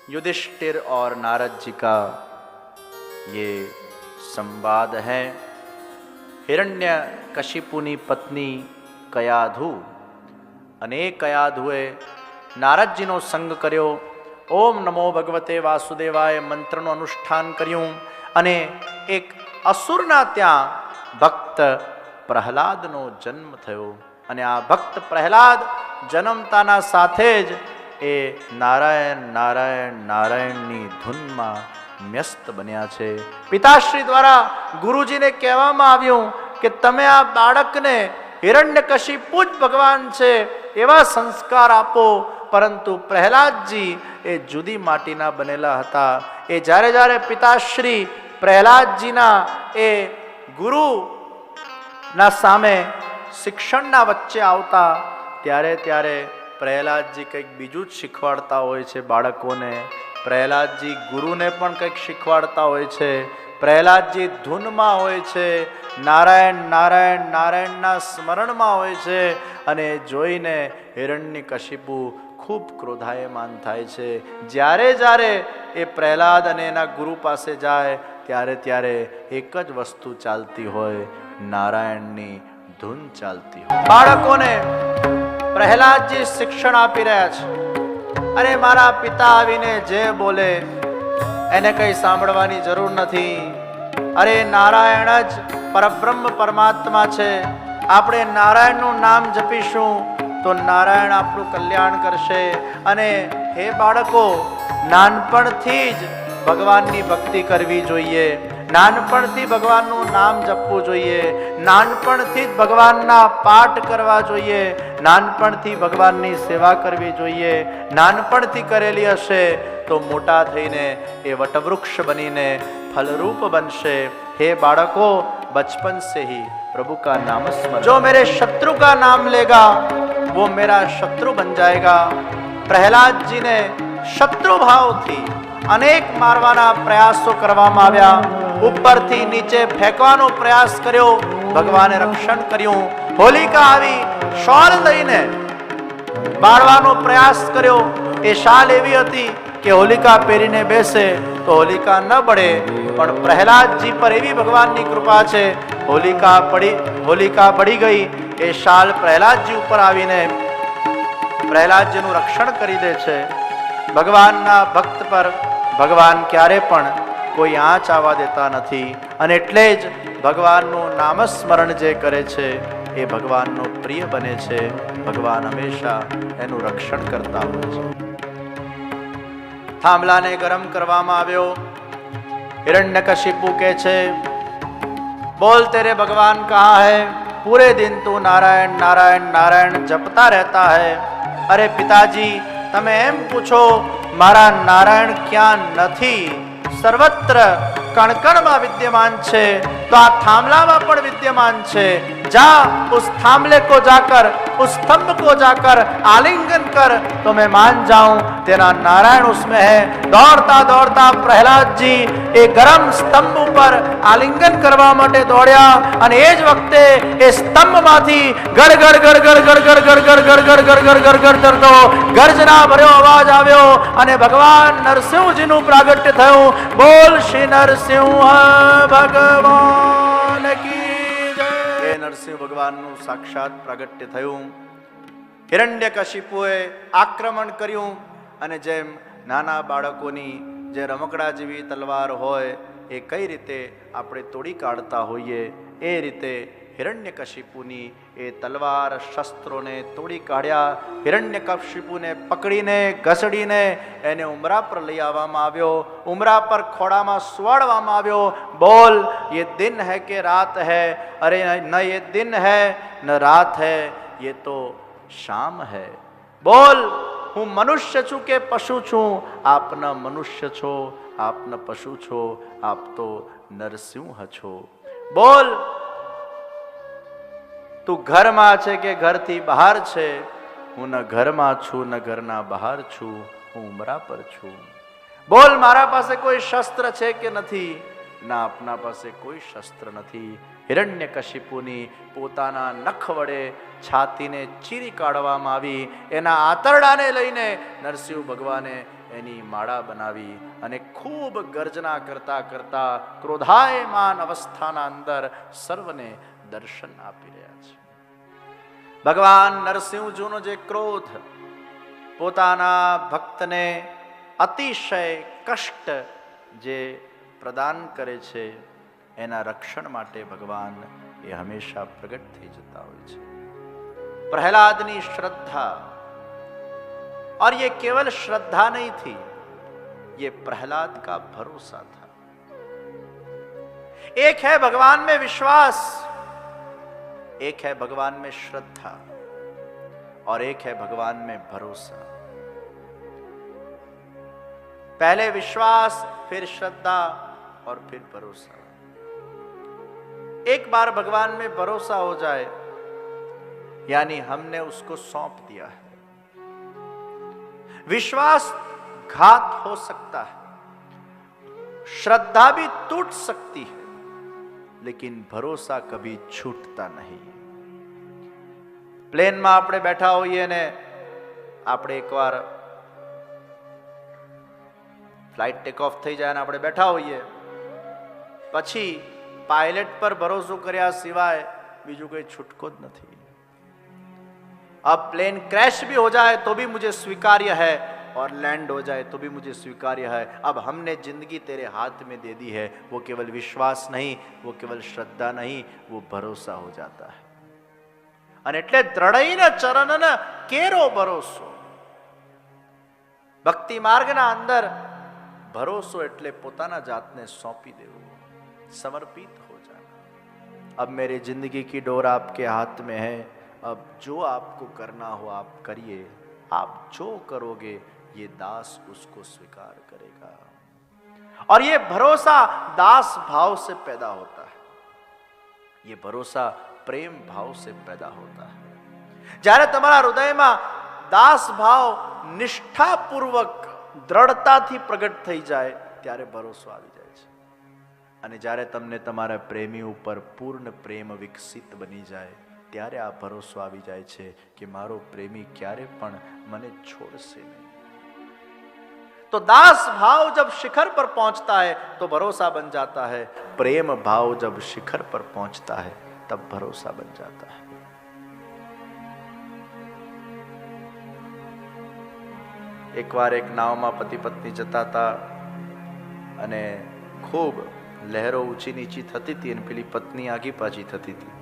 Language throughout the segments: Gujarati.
युधिष्ठिर और नारद जी का ये संवाद है। हिरण्यकशिपुनी पत्नी कयाधु અને કયાધુએ નારદજીનો સંગ કર્યો, ઓમ નમો ભગવતે વાસુદેવાય મંત્રનું અનુષ્ઠાન કર્યું અને એક અસુરના ત્યાં ભક્ત પ્રહલાદનો જન્મ થયો. અને આ ભક્ત પ્રહલાદ જન્મતાના સાથે જ એ નારાયણ નારાયણ નારાયણની ધૂનમાં વ્યસ્ત બન્યા છે. પિતાશ્રી દ્વારા ગુરુજીને કહેવામાં આવ્યું કે તમે આ બાળકને હિરણ્યકશિપુ જ ભગવાન છે એવા સંસ્કાર આપો. પરંતુ પ્રહલાદજી એ જુદી માટીના બનેલા હતા. એ જ્યારે જ્યારે પિતાશ્રી પ્રહલાદજીના એ ગુરુના સામે શિક્ષણના વચ્ચે આવતા ત્યારે ત્યારે પ્રહલાદજી કંઈક બીજું જ શીખવાડતા હોય છે બાળકોને. પ્રહલાદજી ગુરુને પણ કંઈક શીખવાડતા હોય છે. પ્રહલાદજી ધૂનમાં હોય છે, નારાયણ નારાયણ નારાયણના સ્મરણમાં હોય છે. અને જોઈને હિરણ્યકશિપુ ખૂબ ક્રોધાયમાન થાય છે. જ્યારે જ્યારે એ પ્રહલાદ અને એના ગુરુ પાસે જાય ત્યારે ત્યારે એક જ વસ્તુ ચાલતી હોય, નારાયણની ધૂન ચાલતી હોય. બાળકોને પ્રહલાદજી શિક્ષણ આપી રહ્યા છે. અરે મારા પિતા આવીને જે બોલે એને કંઈ સાંભળવાની જરૂર નથી. અરે નારાયણ જ પરબ્રહ્મ પરમાત્મા છે. આપણે નારાયણનું નામ જપીશું તો નારાયણ આપણું કલ્યાણ કરશે. અને હે બાળકો, નાનપણથી જ ભગવાનની ભક્તિ કરવી જોઈએ, નાનપણથી ભગવાનનું નામ જપવું જોઈએ, નાનપણથી જ ભગવાનના પાઠ કરવા જોઈએ, નાનપણથી ભગવાનની સેવા કરવી જોઈએ. નાનપણથી કરેલી હશે તો મોટા થઈને એ વટવૃક્ષ બનીને फलरूप बनशे. हे बालको, बचपन से ही प्रभु का नाम स्मरण, जो मेरे शत्रु का नाम लेगा वो मेरा शत्रु बन जाएगा. प्रहलाद जी ने शत्रु भाव थी अनेक मारवाना प्रयासो करवामां આવ્યા. ઉપરથી નીચે ફેંકવાનો પ્રયાસ કર્યો, ભગવાને રક્ષણ કર્યું. હોલિકા આવી શાલ લઈને બાળવાનો પ્રયાસ કર્યો. એ શાલ એવી હતી કે હોલિકા પહેરીને બેસે તો હોલિકા ન બળે. પણ પ્રહલાદજી પર એવી ભગવાનની કૃપા છે, હોલિકા બળી ગઈ. એ શાલ પ્રહલાદજી ઉપર આવીને પ્રહલાદજીનું રક્ષણ કરી દે છે. ભગવાનના ભક્ત પર ભગવાન ક્યારે પણ કોઈ આંચ આવવા દેતા નથી. અને એટલે જ ભગવાનનું નામસ્મરણ જે કરે છે એ ભગવાનનો પ્રિય બને છે. ભગવાન હંમેશા એનું રક્ષણ કરતા હોય છે. થાંભલાને ગરમ કરવામાં આવ્યો. हिरण्यकशिपु के छे, बोल तेरे भगवान कहाँ है? पूरे दिन तू नारायण नारायण नारायण जपता रहता है. अरे पिताजी, तमे एम पूछो मारा नारायण क्या नहीं? सर्वत्र कण कण में विद्यमान छे, तो आ थांभला में पण विद्यमान छे. जा उस थांभले को जाकर, उस स्तंभ को जाकर आलिंगन कर तो मैं मान जाऊं तेरा नारायण उसमें है. दौड़ता दौड़ता प्रहलाद जी ए गरम स्तंभ पर आलिंगन करवा माटे दौड़्या. અને એ જ વખતે એ સ્તંભમાંથી ગડ ગડ ગડ ગડ ગડ ગડ ગડ ગડ ગડ ગડ ગડ ગડ ગડ ગડ કરતો ગર્જના ભર્યો અવાજ આવ્યો અને ભગવાન નરસિંહજીનું પ્રાગટ્ય થયું. બોલ શ્રી નરસિંહ ભગવાન કી જય. એ નરસિંહ ભગવાનનું સાક્ષાત પ્રાગટ્ય થયું. હિરણ્યકશિપુએ આક્રમણ કર્યું અને જેમ નાના બાળકોની જે રમકડા જેવી તલવાર હોય એ કઈ રીતે આપણે તોડી કાઢતા હોઈએ એ રીતે હિરણ્યકશિપુની એ તલવાર શસ્ત્રોને તોડી કાઢ્યા. હિરણ્યકશિપુને પકડીને ઘસડીને એને ઉમરા પર લઈ આવવામાં આવ્યો. ઉમરા પર ખોડામાં સુવાડવામાં આવ્યો. બોલ, ये दिन है कि रात है? अरे न ये दिन है न रात है, ये तो शाम है. बोल, હું મનુષ્ય છું કે પશુ છું? આપ ન મનુષ્ય છો, આપ ન પશુ છો, આપ તો નરસિંહ છો. બોલ, તું ઘરમાં છે કે ઘરથી બહાર છે? હું ન ઘરમાં છું ન ઘરના બહાર છું, હું ઉમરા પર છું. બોલ, મારા પાસે કોઈ શસ્ત્ર છે કે નથી? ના, આપના પાસે કોઈ શસ્ત્ર નથી. હિરણ્યકશિપુની પોતાના નખ વડે છાતીને ચીરી કાઢવામાં આવી. એના આંતરડાને લઈને નરસિંહ ભગવાને એની માળા બનાવી અને ખૂબ ગર્જના કરતા કરતા ક્રોધાયમાન અવસ્થાના અંદર સર્વને દર્શન આપી રહ્યા છે. ભગવાન નરસિંહજીનો જે ક્રોધ પોતાના ભક્તને અતિશય કષ્ટ જે પ્રદાન કરે છે, એના રક્ષણ માટે ભગવાન એ હંમેશા પ્રગટ થઈ જતા હોય છે. प्रहलादनी श्रद्धा, और ये केवल श्रद्धा नहीं थी, ये प्रहलाद का भरोसा था. एक है भगवान में विश्वास, एक है भगवान में श्रद्धा, और एक है भगवान में भरोसा. पहले विश्वास, फिर श्रद्धा और फिर भरोसा. एक बार भगवान में भरोसा हो जाए, यानी हमने उसको सौंप दिया है. विश्वास घात हो सकता है, श्रद्धा भी टूट सकती है, लेकिन भरोसा कभी छूटता नहीं. प्लेन में આપણે બેઠા હોઈએ ને આપણે એકવાર ફ્લાઇટ ટેક ઓફ થઈ જાય ને આપણે બેઠા હોઈએ, પછી પાયલટ પર ભરોસો કર્યા સિવાય બીજું કોઈ છૂટકો જ નથી. अब प्लेन क्रैश भी हो जाए तो भी मुझे स्वीकार्य है, और लैंड हो जाए तो भी मुझे स्वीकार्य है. अब हमने जिंदगी तेरे हाथ में दे दी है. वो केवल विश्वास नहीं, वो केवल श्रद्धा नहीं, वो भरोसा हो जाता है. અને એટલે દ્રઢઈને ચરણને કેરો ભરોસો. ભક્તિ માર્ગના અંદર ભરોસો એટલે પોતાના જાતને સોંપી દેવું, समर्पित हो जाना. अब मेरी जिंदगी की डोर आपके हाथ में है, अब जो आपको करना हो आप करिए. आप जो करोगे ये दास उसको स्वीकार करेगा. और ये भरोसा दास भाव से पैदा होता है, ये भरोसा प्रेम भाव से पैदा होता है. જ્યારે તમારા હૃદયમાં દાસ ભાવ નિષ્ઠાપૂર્વક દ્રઢતાથી પ્રગટ થઈ જાય ત્યારે ભરોસો આવી જાય છે. અને જ્યારે તમને તમારા પ્રેમી ઉપર પૂર્ણ પ્રેમ વિકસિત બની જાય ત્યારે આ ભરોસો આવી જાય છે કે મારો પ્રેમી ક્યારે પણ મને છોડશે નહીં. तो दास भाव जब शिखर पर पहुंचता है तो भरोसा बन जाता है. प्रेम भाव जब शिखर पर पहुंचता है तब भरोसा बन जाता है. एक बार एक नाव में पति पत्नी जता था અને ખૂબ લહેરો ઊંચી નીચી થતી હતી અને પેલી પત્ની આગી પાછી થતી હતી.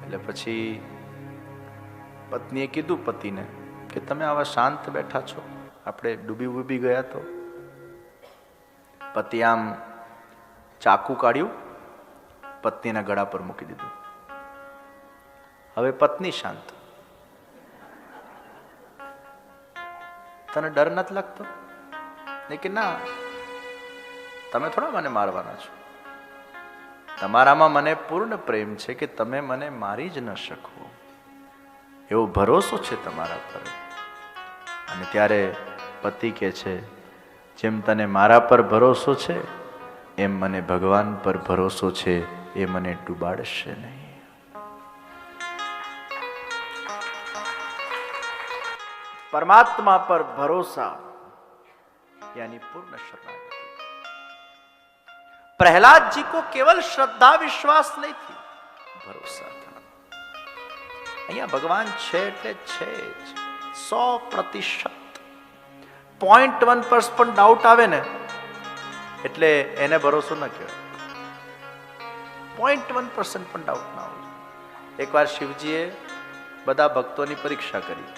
એટલે પછી પત્નીએ કીધું પતિને કે તમે આવા શાંત બેઠા છો, આપણે ડૂબી ઉબી ગયા તો. પતિ આમ ચાકુ કાઢ્યું, પત્નીના ગળા પર મૂકી દીધું. હવે પત્ની શાંત. તને ડર નથી લાગતો? કે ના, તમે થોડા મને મારવાના છો. તમારામાં મને પૂર્ણ પ્રેમ છે કે તમે મને મારી જ ન શકો, એવો ભરોસો છે તમારા પર. અને ત્યારે પતિ કહે છે જેમ તને મારા પર ભરોસો છે એમ મને ભગવાન પર ભરોસો છે, એ મને ડૂબાડશે નહીં. परमात्मा पर भरोसा यानी पूर्ण शरणागति. प्रहलाद जी को केवल श्रद्धा विश्वास नहीं थी, भरोसा था. અહીંયા ભગવાન છે એટલે છે જ 100%. 0.1% પણ ડાઉટ આવે ને એટલે એને ભરોસો ન કહેવાય. 0.1% પણ ડાઉટ ના હોય. એકવાર શિવજીએ બધા ભક્તોની પરીક્ષા કરી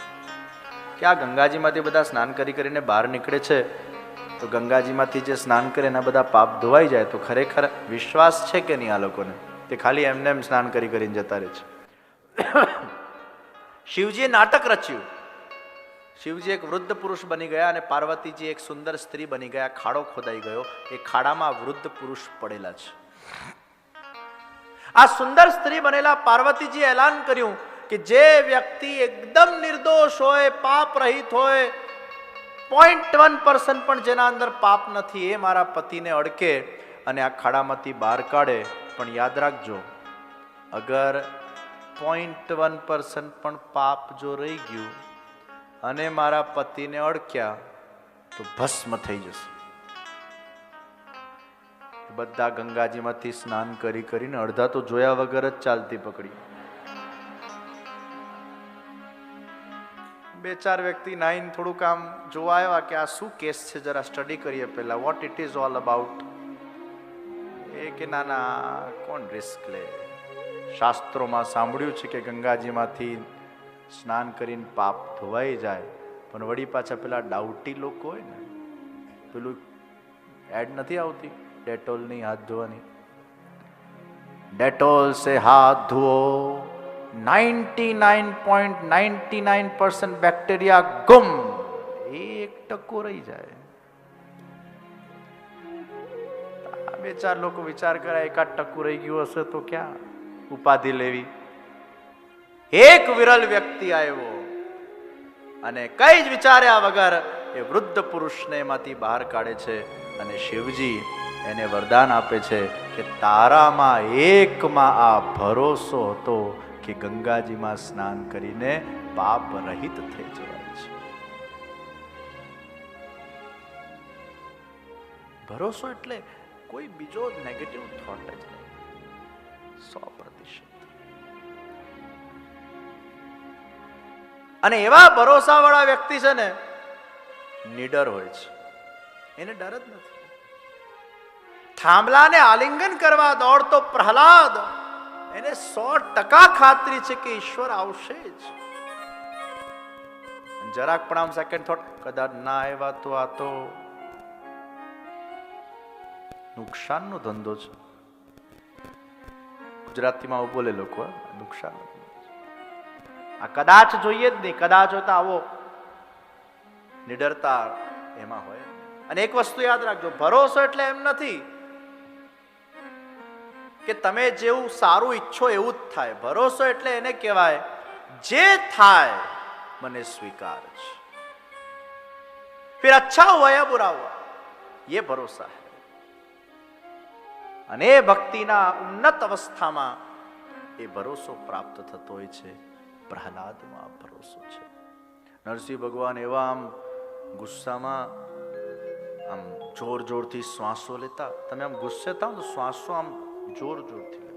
કે આ ગંગાજીમાંથી બધા સ્નાન કરી કરીને બહાર નીકળે છે તો ગંગાજીમાંથી જે સ્નાન કરે એના બધા પાપ ધોવાઈ જાય, તો ખરેખર વિશ્વાસ છે કે નહીં આ લોકોને? તે ખાલી એમને એમ સ્નાન કરી કરીને જતા રહે છે. શિવજીએ નાટક રચ્યું. શિવજી એક વૃદ્ધ પુરુષ બની ગયા અને પાર્વતીજી એક સુંદર સ્ત્રી બની ગયા. ખાડો ખોદાઈ ગયો, એ ખાડામાં વૃદ્ધ પુરુષ પડેલા છે. આ સુંદર સ્ત્રી બનેલા પાર્વતીજીએ એલાન કર્યું કે જે વ્યક્તિ એકદમ નિર્દોષ હોય, પાપ રહિત હોય, 0.1% પણ જેના અંદર પાપ નથી, એ મારા પતિને અડકે અને આ ખાડામાંથી બહાર કાઢે. પણ યાદ રાખજો, અગર 0.1% પણ પાપ જો રહી ગયું અને મારા પતિને અડક્યા તો ભસ્મ થઈ જશે. બધા ગંગાજીમાંથી સ્નાન કરી કરીને અડધા તો જોયા વગર જ ચાલતી પકડી. બે ચાર વ્યક્તિ નાઈન થોડુંક આમ જોવા આવ્યા કે આ શું કેસ છે, જરા સ્ટડી કરીએ પહેલા, what it is all about. એ કે ના ના, કોણ રિસ્ક લે, શાસ્ત્રોમાં સાંભળ્યું છે કે ગંગાજીમાંથી સ્નાન કરીને પાપ ધોવાઈ જાય, પણ વળી પાછા પેલા ડાઉટી લોકો હોય ને, પેલું એડ નથી આવતી ડેટોલની હાથ ધોવાની, ડેટોલ સે હાથ ધુઓ, 99.99% બેક્ટેરિયા ગુમ, 1% રહી જાય. બે ચાર લોકો વિચાર કરે 1% રહી ગયું હશે તો ક્યાં ઉપાધિ લેવી. એક વિરલ વ્યક્તિ આવ્યો અને કઈ જ વિચાર્યા વગર એ વૃદ્ધ પુરુષને એમાંથી બહાર કાઢે છે અને શિવજી એને વરદાન આપે છે કે તારામાં એકમાં આ ભરોસો હતો કે ગંગાજીમાં સ્નાન કરીને પાપ રહિત થઈ જવાય છે. ભરોસો એટલે કોઈ બીજો નેગેટિવ થોટ જ નહીં, 100%. અને એવા ભરોસા વાળા વ્યક્તિ છે ને નિડર હોય છે, એને ડર જ નથી. થાંભલાને આલિંગન કરવા દોડતો પ્રહલાદ, એને 100% ખાતરી છે કે ઈશ્વર આવશે જ. જરાક પણ આમ સેકન્ડ થોટ કદાચ ના આવ્યા તો આ તો નુકસાનનો ધંધો છે. ગુજરાતીમાં બોલે લોકો, નુકસાન. આ કદાચ જોઈએ જ નહીં, કદાચ હોય તો આવો નિડરતા એમાં હોય. અને એક વસ્તુ યાદ રાખજો, ભરોસો એટલે એમ નથી કે તમે જેવું સારું ઈચ્છો એવું જ થાય. ભરોસો એટલે એને કહેવાય જે થાય મને સ્વીકાર છે, फिर अच्छा हुआ या बुरा हुआ, ये भरोसा है. અને એ ભક્તિના ઉન્નત અવસ્થામાં એ ભરોસો પ્રાપ્ત થતો હોય છે. પ્રહલાદમાં ભરોસો છે. નરસિંહ ભગવાન એવા આમ ગુસ્સામાં આમ જોર જોરથી શ્વાસો લેતા, તમે આમ ગુસ્સે થાવ તો શ્વાસો આમ જોર જોરથી લે.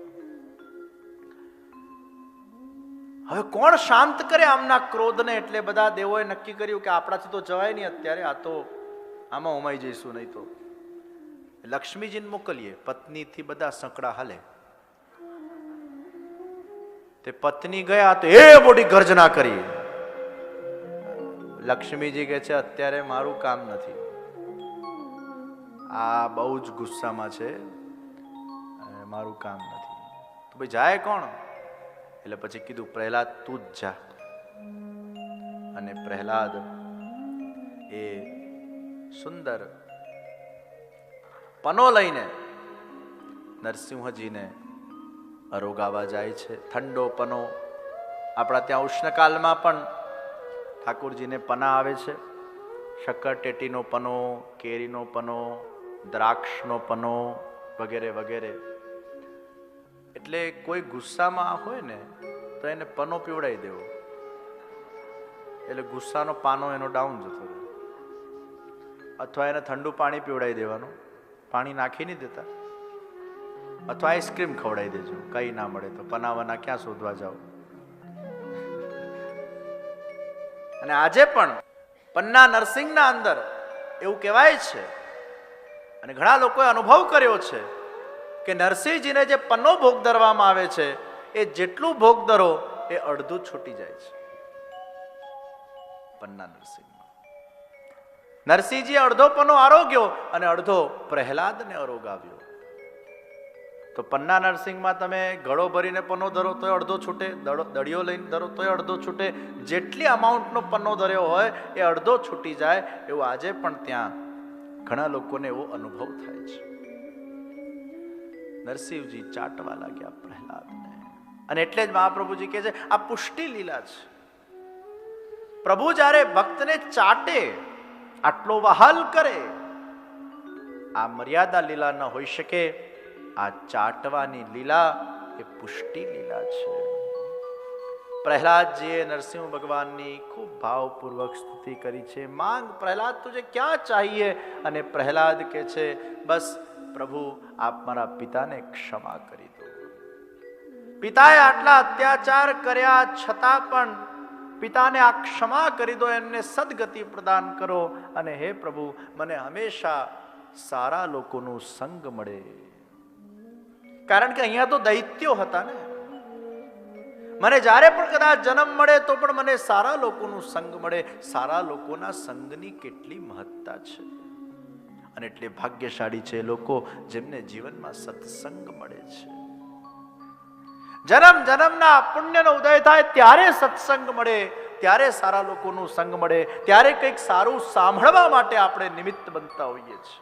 હવે કોણ શાંત કરે આમના ક્રોધને? એટલે બધા દેવોએ નક્કી કર્યું કે આપણાથી તો જવાય નહીં અત્યારે, આ તો આમાં ઉમાઈ જઈશું, નહીં તો લક્ષ્મીજીને મોકલીએ. પત્નીથી બધા સંકળા હાલે. તે પત્ની ગયા તો એ મોટી ગર્જના કરી. લક્ષ્મીજી કહે છે અત્યારે મારું કામ નથી, આ બહુ જ ગુસ્સામાં છે, મારું કામ નથી. તો ભાઈ જાય કોણ? એટલે પછી કીધું પ્રહલાદ તું જ જા. અને પ્રહલાદ એ સુંદર પનો લઈને નરસિંહજીને અરોગાવા જાય છે. ઠંડો પનો, આપણા ત્યાં ઉષ્ણકાલમાં પણ ઠાકોરજીને પના આવે છે. શક્કરટેટીનો પનો, કેરીનો પનો, દ્રાક્ષનો પનો વગેરે વગેરે. એટલે કોઈ ગુસ્સામાં હોય ને તો એને પનો પીવડાવી દેવો, એટલે ગુસ્સાનો પાનો એનો ડાઉન જતો રહે. અથવા એને ઠંડુ પાણી પીવડાવી દેવાનું, પાણી નાખી નહીં દેતા. અથવા આઈસ્ક્રીમ ખવડાવી દેજો, કઈ ના મળે તો. પનાવાના ક્યાં શોધવા જાઓ? અને આજે પણ પન્ના નરસિંહના અંદર એવું કહેવાય છે, અને ઘણા લોકોએ અનુભવ કર્યો છે કે નરસિંહજીને જે પન્નો ભોગ ધરવામાં આવે છે એ જેટલું ભોગ ધરો એ અડધું છૂટી જાય છે. પન્ના નરસિંહમાં નરસિંહજી અડધો પન્નો આરોગ્યો અને અડધો પ્રહલાદને આરોગાવ્યો. તો પન્ના નરસિંહમાં તમે ઘડો ભરીને પન્નો ધરો તોય અડધો છૂટે, દડિયો લઈને ધરો તોય અડધો છૂટે. જેટલી અમાઉન્ટનો પન્નો ધર્યો હોય એ અડધો છૂટી જાય. એવું આજે પણ ત્યાં ઘણા લોકોને એવો અનુભવ થાય છે. નરસિંહજી ચાટવા લાગ્યા પ્રહલાદને. અને એટલે જ મહાપ્રભુજી કહે છે આ પુષ્ટિ લીલા છે. પ્રભુ જ્યારે ભક્તને ચાટે, આટલો વહાલ કરે, આ મર્યાદા લીલા ન હોઈ શકે. આ ચાટવાની લીલા એ પુષ્ટિ લીલા છે. પ્રહલાદજીએ નરસિંહ ભગવાનની ખૂબ ભાવપૂર્વક સ્તુતિ કરી છે. માંગ પ્રહલાદ તુજે ક્યાં ચાહીએ? અને પ્રહલાદ કહે છે, બસ પ્રભુ આપ મારા પિતાને ક્ષમા કરી દો. પિતાએ આટલા અત્યાચાર કર્યા છતાં પણ પિતાને આ ક્ષમા કરી દો, એમને સદગતિ પ્રદાન કરો. અને હે પ્રભુ મને હંમેશા સારા લોકોનું સંગ મળે. કારણ કે અહીંયા તો દૈત્યો હતા ને. મને જ્યારે પણ કદાચ જન્મ મળે તો પણ મને સારા લોકોનું સંગ મળે. સારા લોકોના સંગની કેટલી મહત્તા છે. અને એટલે ભાગ્યશાળી છે લોકો જેમને જીવનમાં સત્સંગ મળે છે. જન્મ જન્મના પુણ્યનો ઉદય થાય ત્યારે સત્સંગ મળે, ત્યારે સારા લોકોનું સંગ મળે, ત્યારે કંઈક સારું સાંભળવા માટે આપણે નિમિત્ત બનતા હોઈએ છીએ.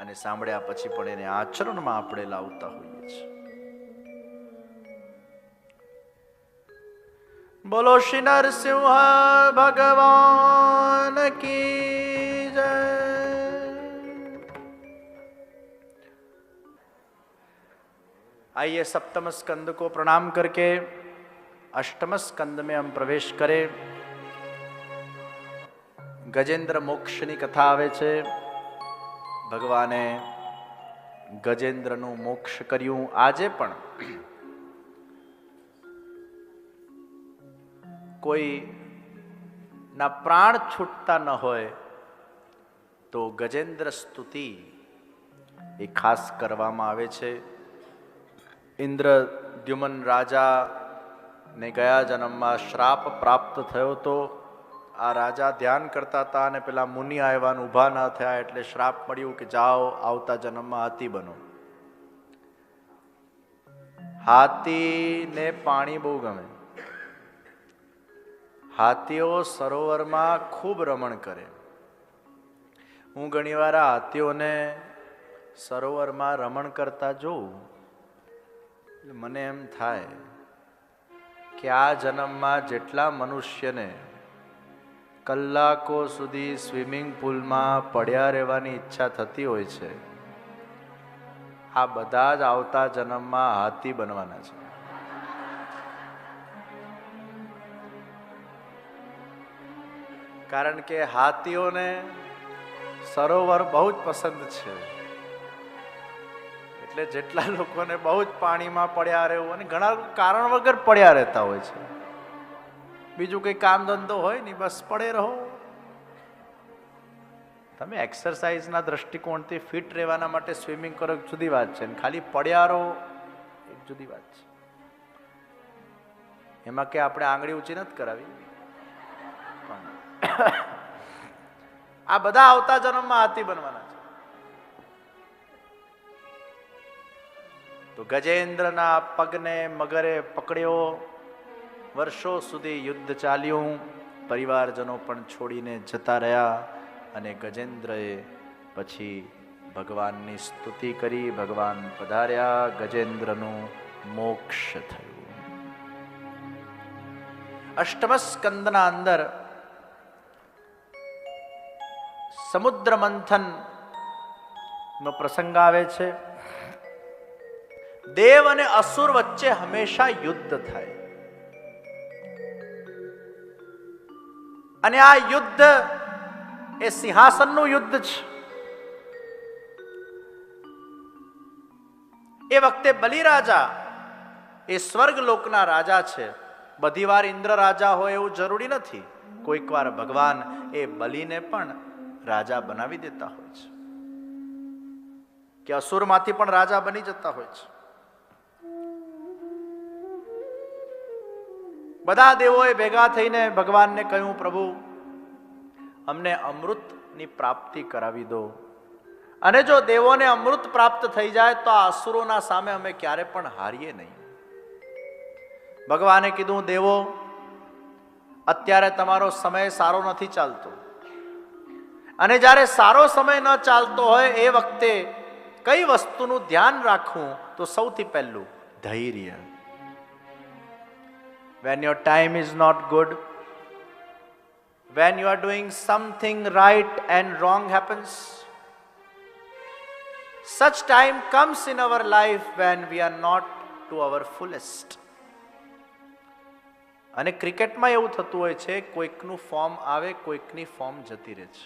અને સાંભળ્યા પછી પણ એને આચરણમાં આપણે લાવતા હોઈએ છીએ. બોલો શ્રી નરસિંહ भगवान की जय. आइए सप्तम स्कंद को प्रणाम करके अष्टम स्कंद में हम प्रवेश करें. गजेंद्र मोक्षની કથા આવે છે. ભગવાને ગજેન્દ્રનું મોક્ષ કર્યું. આજે પણ કોઈ ના પ્રાણ છૂટતા ન હોય તો ગજેન્દ્ર સ્તુતિ એ ખાસ કરવામાં આવે છે. ઇન્દ્રદ્યુમન રાજા ને ગયા જન્મમાં શ્રાપ પ્રાપ્ત થયો તો આ રાજા ધ્યાન કરતા હતા અને પેલા મુનિ આવ્યા ઊભા ન થયા એટલે શ્રાપ મળ્યું કે જાઓ આવતા જન્મમાં હાથી બનો. હાથીને પાણી બહુ ગમે. હાથીઓ સરોવરમાં ખૂબ રમણ કરે. હું ઘણીવાર હાથીઓને સરોવરમાં રમણ કરતા જોઉં. મને એમ થાય કે આ જન્મમાં જેટલા મનુષ્યને કલાકો સુધી સ્વિમિંગ પુલમાં પડ્યા રહેવાની ઈચ્છા થતી હોય છે, આ બધા જ આવતા જન્મમાં હાથી બનવાના છે. કારણ કે હાથીઓને સરોવર બહુ જ પસંદ છે. એટલે જેટલા લોકોને બહુ જ પાણીમાં પડ્યા રહેવું, અને ઘણા કારણ વગર પડ્યા રહેતા હોય છે. બીજું કંઈ કામ ધંધો હોય નહીં, બસ પડે રહો. તમે એક્સરસાઇઝના દ્રષ્ટિકોણથી ફિટ રહેવાના માટે સ્વિમિંગ કરો એક જુદી વાત છે, ખાલી પડ્યા રહો એક જુદી વાત છે. એમાં કે આપણે આંગળી ઊંચી નથી કરાવી. આ બધા આવતા જન્મમાં હાથી બનવાના છે. તો ગજેન્દ્રના પગને મગરે પકડ્યો. વર્ષો સુધી યુદ્ધ ચાલ્યું. પરિવારજનો પણ છોડીને જતા રહ્યા. અને ગજેન્દ્રએ પછી ભગવાનની સ્તુતિ કરી. ભગવાન પધાર્યા. ગજેન્દ્રનું મોક્ષ થયું. અષ્ટમ સ્કંદના અંદર સમુદ્ર મંથન નો પ્રસંગ આવે છે. દેવ અને અસુર વચ્ચે હંમેશા યુદ્ધ થાય. અને આ યુદ્ધ એ સિંહાસનનું યુદ્ધ છે. એ વખતે બલિરાજા એ સ્વર્ગલોકના રાજા છે. બધી વાર ઇન્દ્ર રાજા હોય એવું જરૂરી નથી. કોઈક વાર ભગવાન એ બલિને પણ રાજા બનાવી દેતા હોય છે, કે અસુરમાંથી પણ રાજા બની જતા હોય છે. બધા દેવોએ ભેગા થઈને ભગવાનને કહ્યું, પ્રભુ અમને અમૃતની પ્રાપ્તિ કરાવી દો. અને જો દેવોને અમૃત પ્રાપ્ત થઈ જાય તો આ અસુરોના સામે અમે ક્યારે પણ હારીએ નહીં. ભગવાને કીધું, દેવો અત્યારે તમારો સમય સારો નથી ચાલતો. અને જ્યારે સારો સમય ન ચાલતો હોય એ વખતે કઈ વસ્તુનું ધ્યાન રાખવું? તો સૌથી પહેલું ધૈર્ય. When your time is not good, when you are doing something right and wrong happens, such time comes in our life when we are not to our fullest. અને ક્રિકેટમાં એવું થતું હોય છે, કોઈકનું ફોર્મ આવે, કોઈકની ફોર્મ જતી રહે છે.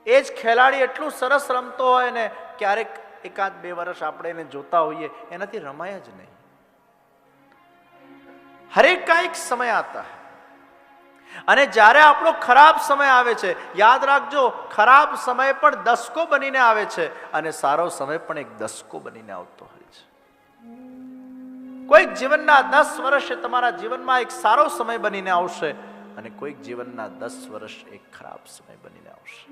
એ જ ખેલાડી એટલું સરસ રમતો હોય ને, ક્યારેક એકાદ 2 વર્ષ આપણે એને જોતા હોઈએ, એનાથી રમાય જ નહીં. હરેક કા એક સમય આતા હૈ. અને જ્યારે આપણો ખરાબ સમય આવે છે, યાદ રાખજો, ખરાબ સમય પણ દસકો બનીને આવે છે અને સારો સમય પણ એક દસકો બનીને આવતો હોય છે. કોઈક જીવનના 10 વર્ષ તમારા જીવનમાં એક સારો સમય બનીને આવશે અને કોઈક જીવનના 10 વર્ષ એક ખરાબ સમય બનીને આવશે.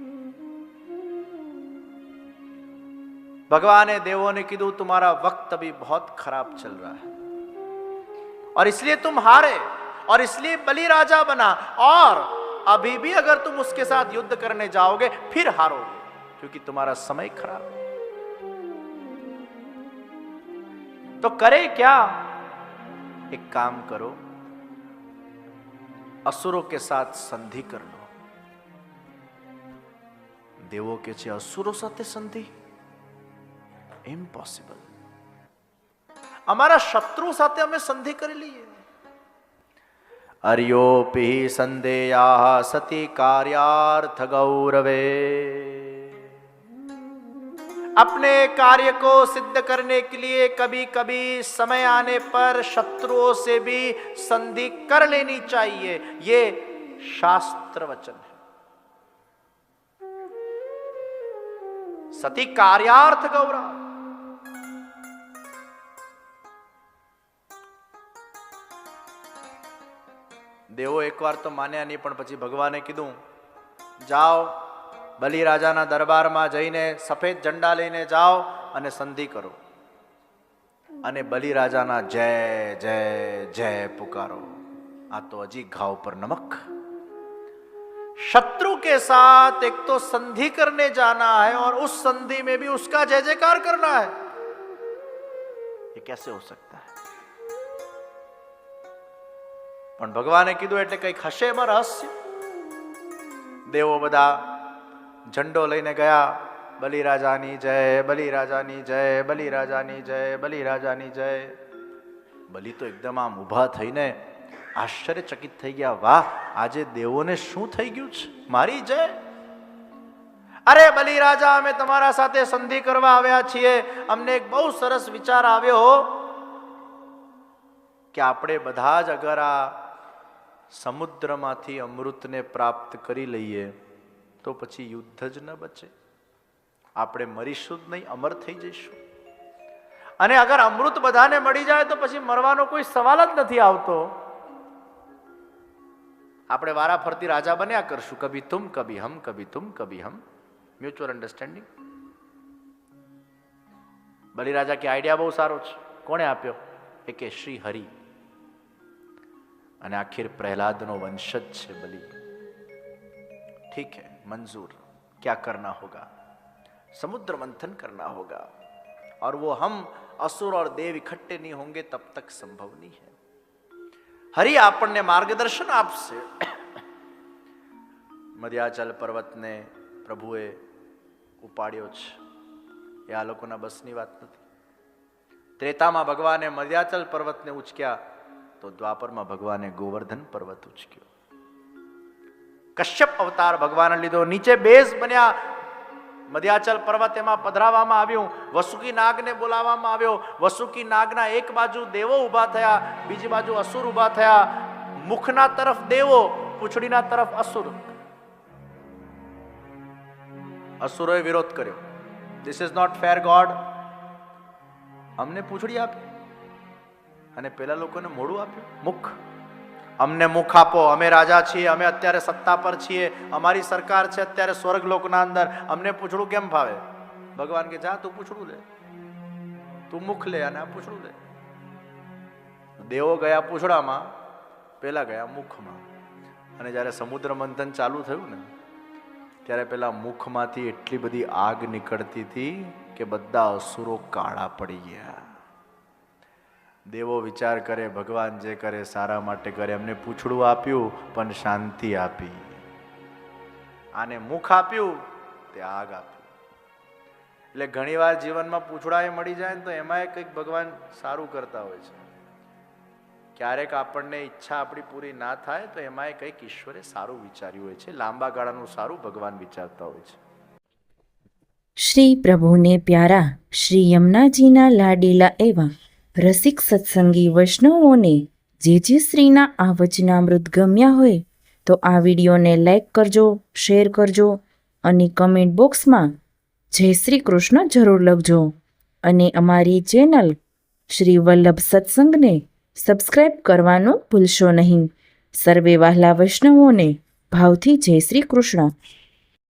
भगवान ने देवों ने कीधु तुम्हारा वक्त अभी बहुत खराब चल रहा है और इसलिए तुम हारे और इसलिए बलि राजा बना और अभी भी अगर तुम उसके साथ युद्ध करने जाओगे फिर हारोगे क्योंकि तुम्हारा समय खराब है. तो करे क्या? एक काम करो, असुरों के साथ संधि कर लो. देवो के छे असुरो साथे संधि इम्पॉसिबल. અમારા શત્રુ સાથે અમે સંધિ કરી લઈએ. અર્યોપી સંદેયા સતી कार्यार्थ गौरवे. अपने कार्य को सिद्ध करने के लिए कभी कभी समय आने पर शत्रुओं से भी संधि कर लेनी चाहिए. ये शास्त्र वचन है. सती कार्यार्थ गौरव. દેવો એકવાર તો માન્યા નહીં, પણ પછી ભગવાને કીધું જાઓ બલિ રાજાના દરબારમાં જઈને સફેદ ઝંડા લઈને જાઓ અને સંધિ કરો અને બલિ રાજાના જય જય જય પુકારો. આ તો હજી ઘાવ પર નમક. शत्रु के साथ एक तो संधि करने जाना है और उस संधि में भी उसका जय जयकार करना है. ये कैसे हो सकता है? પણ ભગવાને કીધું એટલે કંઈક હશે એમાં રહસ્ય. દેવો બધા ઝંડો લઈને ગયા. બલિ રાજાની જય, બલિ રાજાની જય, બલિ રાજાની જય, બલિ રાજાની જય. બલિ તો એકદમ આમ ઊભા થઈને આશ્ચર્યચકિત થઈ ગયા. વાહ, આજે દેવોને શું થઈ ગયું છે? મારી જય. અરે બલિ રાજા, અમે તમારા સાથે સંધિ કરવા આવ્યા છીએ. અમને એક બહુ સરસ વિચાર આવ્યો કે આપણે બધા જ અગર આ સમુદ્રમાંથી અમૃતને પ્રાપ્ત કરી લઈએ તો પછી યુદ્ધ જ ન બચે. આપણે મરીશું જ નહીં, અમર થઈ જઈશું. અને અગર અમૃત બધાને મળી જાય તો પછી મરવાનો કોઈ સવાલ જ નથી આવતો. આપણે વારા ફરતી રાજા બન્યા કરશું, કભી તુમ કભી હમ, કભી તુમ કભી હમ. Mutual understanding. બલિ રાજા કે આઈડિયા બહુ સારો છે. કોણે આપ્યો? એ કે શ્રી હરિ. અને આખિર પ્રહલાદનો વંશજ છે બલિ. ठीक है, मंजूर. क्या करना होगा? समुद्र मंथन करना होगा और वो हम असुर और देव इकट्ठे नहीं होंगे तब तक संभव नहीं है. हरि આપણને માર્ગદર્શન આપશે. મધ્યાચલ પર્વતને પ્રભુએ ઉપાડ્યો છે. એ આ લોકોના બસની વાત નથી. ત્રેતામાં ભગવાને મધ્યાચલ પર્વતને ઉચક્યા તો દ્વાપરમાં ભગવાને ગોવર્ધન પર્વત ઉચક્યો. કશ્યપ અવતાર ભગવાને લીધો. નીચે બેઝ બન્યા મધ્યાચલ પર્વત, એમાં પધરાવવામાં આવ્યું. વસુકી નાગને બોલાવવામાં આવ્યો. વસુકી નાગના એક બાજુ દેવો ઉભા થયા, બીજી બાજુ અસુર ઉભા થયા. મુખના તરફ દેવો, પૂંછડીના તરફ અસુર. અસુરોએ વિરોધ કર્યો. This is not fair god. અમને પૂંછડી આપી અને પેલા લોકોને મોઢું આપ્યું, મુખ. અમને મુખ આપો, અમે રાજા છીએ, અમે અત્યારે સત્તા પર છીએ, અમારી સરકાર છે અત્યારે સ્વર્ગલોકના અંદર, અમને પૂંછડું કેમ ભાવે? ભગવાન કે જા તું પૂંછડું લે, તું મુખ લે અને આ પૂંછડું લે. દેવો ગયા પૂંછડામાં, પેલા ગયા મુખમાં. અને જ્યારે સમુદ્ર મંથન ચાલુ થયું ને ત્યારે પેલા મુખમાંથી એટલી બધી આગ નીકળતી હતી કે બધા અસુરો કાળા પડી ગયા. દેવો વિચાર કરે ભગવાન જે કરે સારા માટે કરે. એમને પૂંછડું આપ્યું પણ શાંતિ આપી, આને મુખ આપ્યું તે આગ આપી. એટલે ઘણીવાર જીવનમાં પૂંછડા મળી જાય ને તો એમાંય કંઈક ભગવાન સારું કરતા હોય છે. ક્યારેક આપણને ઈચ્છા આપણી પૂરી ના થાય તો એમાંય કંઈક ઈશ્વરે સારું વિચાર્યું હોય છે, લાંબા ગાળાનું સારું ભગવાન વિચારતા હોય છે. શ્રી પ્રભુને પ્યારા શ્રી યમુનાજીના લાડીલા એવા રસિક સત્સંગી વૈષ્ણવોને જે શ્રીના આ વચનામૃત ગમ્યા હોય તો આ વિડીયોને લાઈક કરજો, શેર કરજો અને કમેન્ટ બોક્સમાં જય શ્રી કૃષ્ણ જરૂર લખજો. અને અમારી ચેનલ શ્રી વલ્લભ સત્સંગને સબસ્ક્રાઈબ કરવાનું ભૂલશો નહીં. સર્વે વહાલા વૈષ્ણવોને ભાવથી જય શ્રી કૃષ્ણ.